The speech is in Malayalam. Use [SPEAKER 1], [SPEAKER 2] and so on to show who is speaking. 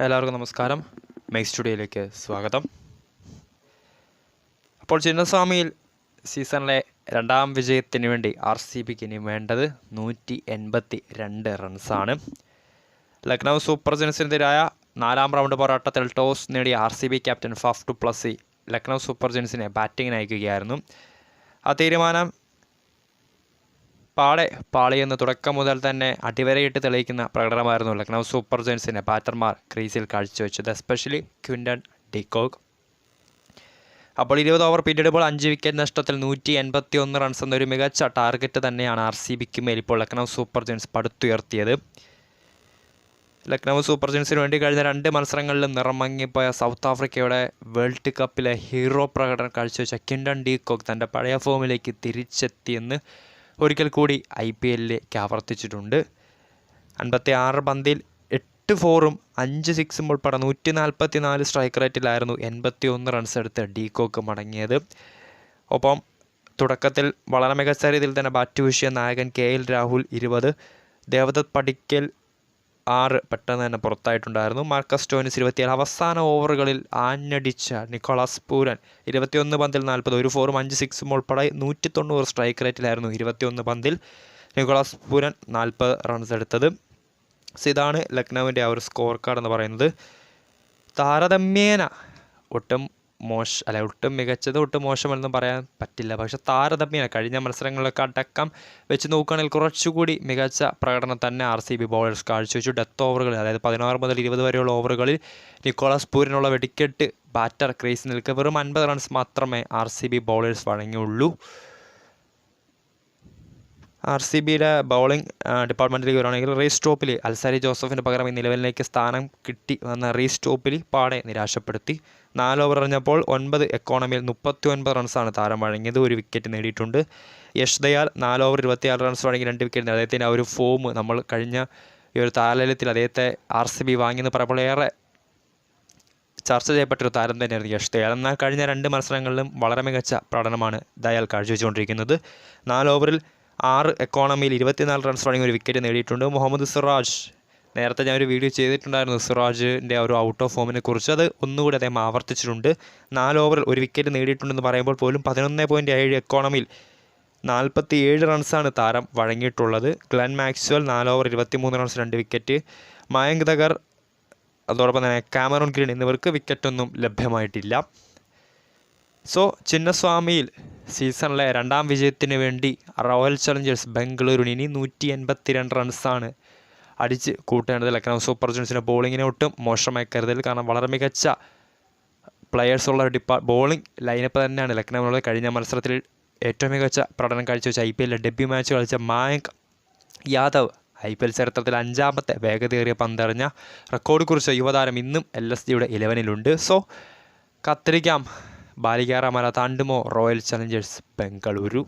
[SPEAKER 1] എല്ലാവർക്കും നമസ്കാരം. മെയ് സ്റ്റുഡിയോയിലേക്ക് സ്വാഗതം. അപ്പോൾ ചിന്നസ്വാമിയിൽ സീസണിലെ രണ്ടാം വിജയത്തിന് വേണ്ടി RCBക്ക് ഇനി വേണ്ടത് 182 റൺസാണ്. ലക്നൗ സൂപ്പർ ജയൻസിനെതിരായ 4ാം റൗണ്ട് പോരാട്ടത്തിൽ ടോസ് നേടിയ RCB captain Faf du Plessis Lucknow super ജയൻസിനെ ബാറ്റിങ്ങിന് അയക്കുകയായിരുന്നു. ആ തീരുമാനം പാളിയെന്ന് തുടക്കം മുതൽ തന്നെ അടിവരയിട്ട് തെളിയിക്കുന്ന പ്രകടനമായിരുന്നു ലക്നൗ സൂപ്പർ ജയൻസിൻ്റെ ബാറ്റർമാർ ക്രീസിൽ കാഴ്ചവെച്ചത്, എസ്പെഷ്യലി ക്വിൻ്റൺ ഡി കോക്ക്. അപ്പോൾ 20 ഓവർ പിന്നിടുമ്പോൾ 5 വിക്കറ്റ് നഷ്ടത്തിൽ 181 റൺസ് എന്നൊരു മികച്ച ടാർഗറ്റ് തന്നെയാണ് RCBക്ക് മേൽ ഇപ്പോൾ ലക്നൗ സൂപ്പർ ജയൻസ് പടുത്തുയർത്തിയത്. ലക്നൗ സൂപ്പർ ജയൻസിന് വേണ്ടി കഴിഞ്ഞ 2 മത്സരങ്ങളിലും നിറമങ്ങിപ്പോയ സൗത്ത് ആഫ്രിക്കയുടെ വേൾഡ് കപ്പിലെ ഹീറോ പ്രകടനം കാഴ്ചവെച്ച ക്വിൻ്റൺ ഡി കോക്ക് തൻ്റെ പഴയ ഫോമിലേക്ക് തിരിച്ചെത്തിയെന്ന് ഒരിക്കൽ കൂടി IPLിലേക്ക് ആവർത്തിച്ചിട്ടുണ്ട്. 56 പന്തിൽ 8 4ഉം 5 6ഉം ഉൾപ്പെടെ 144 സ്ട്രൈക്ക് റേറ്റിലായിരുന്നു 81 റൺസ് എടുത്ത് ഡി കോക്ക് മടങ്ങിയത്. ഒപ്പം തുടക്കത്തിൽ വളരെ മികച്ച രീതിയിൽ തന്നെ ബാറ്റ് വീശിയ നായകൻ KL രാഹുൽ 20, ദേവദത്ത് പടിക്കൽ 6 പെട്ടെന്ന് തന്നെ പുറത്തായിട്ടുണ്ടായിരുന്നു. Marcus Stoinis 27. അവസാന ഓവറുകളിൽ ആഞ്ഞടിച്ച നിക്കോളാസ് പൂരൻ 21 പന്തിൽ 40, 1 4ഉം 5 6ഉം ഉൾപ്പെടെ 190 സ്ട്രൈക്ക് റേറ്റിലായിരുന്നു 21 പന്തിൽ നിക്കോളാസ് പൂരൻ 40 റൺസ് എടുത്തത്. ഇതാണ് ലക്നൗവിൻ്റെ ആ ഒരു സ്കോർ കാർഡ് എന്ന് പറയുന്നത്. താരതമ്യേന ഒട്ടും മികച്ചത് ഒട്ടും മോശമെന്നും പറയാൻ പറ്റില്ല. പക്ഷെ താരതമ്യേന കഴിഞ്ഞ മത്സരങ്ങളിലൊക്കെ അടക്കം വെച്ച് നോക്കുകയാണെങ്കിൽ കുറച്ചുകൂടി മികച്ച പ്രകടനം തന്നെ RCB ബൗളേഴ്സ് കാഴ്ചവെച്ചു. ഡെത്ത് ഓവറുകളിൽ, അതായത് 16 മുതൽ 20 വരെയുള്ള ഓവറുകളിൽ നിക്കോളാസ് പൂരിനുള്ള വെടിക്കെട്ട് ബാറ്റർ ക്രീസിൽ നിൽക്കുക വെറും 50 റൺസ് മാത്രമേ RCB ബൗളേഴ്സ് വഴങ്ങിയുള്ളൂ. RCBയുടെ ബൗളിംഗ് ഡിപ്പാർട്ട്മെൻറ്റിലേക്ക് വരികയാണെങ്കിൽ റീസ്റ്റോപ്പിൽ അൽസാരി ജോസഫിന് പകരം ഈ നിലവിലേക്ക് സ്ഥാനം കിട്ടി വന്ന റീസ്റ്റോപ്പിൽ പാടെ നിരാശപ്പെടുത്തി. 4 ഓവർ എറിഞ്ഞപ്പോൾ 9 എക്കോണമിയിൽ 39 റൺസാണ് താരം വഴങ്ങിയത്. 1 വിക്കറ്റ് നേടിയിട്ടുണ്ട്. യശ് ദയാൽ 4 ഓവർ 26 റൺസ് വഴങ്ങി 2 വിക്കറ്റ് നേടി. അദ്ദേഹത്തിൻ്റെ ആ ഒരു ഫോം നമ്മൾ കഴിഞ്ഞ ഈ ഒരു താരലേലത്തിൽ അദ്ദേഹത്തെ RCB വാങ്ങിയെന്ന് പറയുമ്പോൾ ഏറെ ചർച്ച ചെയ്യപ്പെട്ടൊരു താരം തന്നെയായിരുന്നു യശ് ദയാൽ. എന്നാൽ കഴിഞ്ഞ 2 മത്സരങ്ങളിലും വളരെ മികച്ച പ്രകടനമാണ് ദയാൽ കാഴ്ചവെച്ചുകൊണ്ടിരിക്കുന്നത്. 4 ഓവറിൽ 6 എക്കോണമിയിൽ 24 റൺസ് വഴങ്ങി 1 വിക്കറ്റ് നേടിയിട്ടുണ്ട്. മുഹമ്മദ് സിറാജ്, നേരത്തെ ഞാൻ ഒരു വീഡിയോ ചെയ്തിട്ടുണ്ടായിരുന്നു സിറാജിൻ്റെ ഒരു ഔട്ട് ഓഫ് ഫോമിനെ കുറിച്ച്, അത് ഒന്നുകൂടി അദ്ദേഹം ആവർത്തിച്ചിട്ടുണ്ട്. 4 ഓവറിൽ 1 വിക്കറ്റ് നേടിയിട്ടുണ്ടെന്ന് പറയുമ്പോൾ പോലും 11.7 എക്കോണമിയിൽ 47 റൺസാണ് താരം വഴങ്ങിയിട്ടുള്ളത്. Glenn Maxwell 4 over 23 runs 2 wicket. Mayank തകർ, അതോടൊപ്പം തന്നെ കാമറൂൺ ഗ്രീൻ എന്നിവർക്ക് വിക്കറ്റൊന്നും ലഭ്യമായിട്ടില്ല. ചിന്നസ്വാമിയിൽ സീസണിലെ 2ാം വിജയത്തിന് വേണ്ടി റോയൽ ചലഞ്ചേഴ്സ് ബംഗളൂരുവിന് ഇനി 182 റൺസാണ് അടിച്ച് കൂട്ടേണ്ടത്. ലക്നൗ സൂപ്പർ ജയൻസിൻ്റെ ബോളിങ്ങിനെ ഒട്ടും മോശമായി കരുതൽ, കാരണം വളരെ മികച്ച പ്ലെയേഴ്സുള്ള ബോളിംഗ് ലൈനപ്പ് തന്നെയാണ് ലക്നൗവിനുള്ളത്. കഴിഞ്ഞ മത്സരത്തിൽ ഏറ്റവും മികച്ച പ്രകടനം കാഴ്ചവെച്ച IPLിലെ ഡെബ്യൂ മാച്ച് കളിച്ച മായങ്ക് യാദവ് IPL ചരിത്രത്തിൽ 5ാമത്തെ വേഗതയേറിയ പന്തെറിഞ്ഞ റെക്കോർഡ് കുറിച്ച യുവതാരം ഇന്നും LSGയുടെ 11-ലുണ്ട്. കാത്തിരിക്കാം ബാലികാറ മല താണ്ടുമോ റോയൽ ചലഞ്ചേഴ്സ് ബംഗളൂരു.